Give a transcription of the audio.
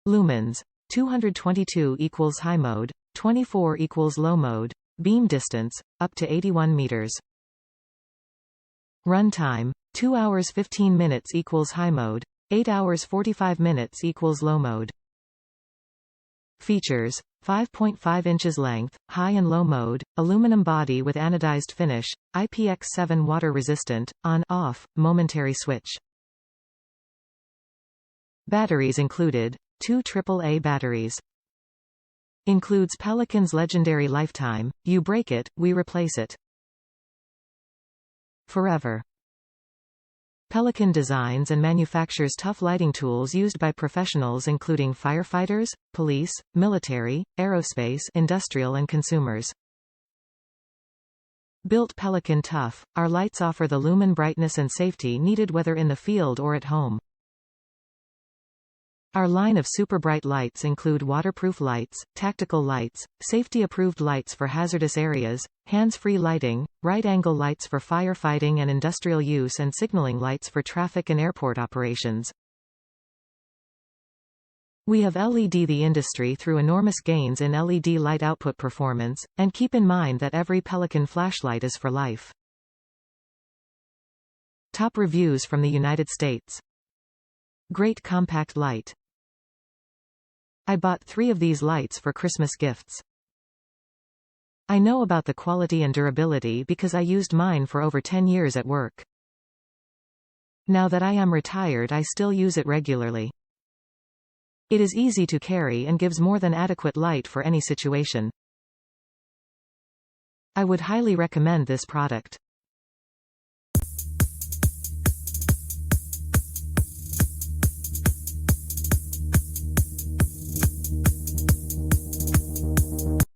Lumens. 222 equals high mode, 24 equals low mode. Beam distance, up to 81 meters. Run time, 2 hours 15 minutes equals high mode, 8 hours 45 minutes equals low mode. Features: 5.5 inches length, high and low mode, aluminum body with anodized finish, IPX7 water resistant, on-off, momentary switch. Batteries included: 2 AAA batteries. Includes Pelican's legendary lifetime, you break it, we replace it. Forever. Pelican designs and manufactures tough lighting tools used by professionals including firefighters, police, military, aerospace, industrial and consumers. Built Pelican Tough, our lights offer the lumen brightness and safety needed whether in the field or at home. Our line of super bright lights include waterproof lights, tactical lights, safety-approved lights for hazardous areas, hands-free lighting, right-angle lights for firefighting and industrial use and signaling lights for traffic and airport operations. We have LED the industry through enormous gains in LED light output performance, and keep in mind that every Pelican flashlight is for life. Top reviews from the United States. Great compact light. I bought 3 of these lights for Christmas gifts. I know about the quality and durability because I used mine for over 10 years at work. Now that I am retired, I still use it regularly. It is easy to carry and gives more than adequate light for any situation. I would highly recommend this product.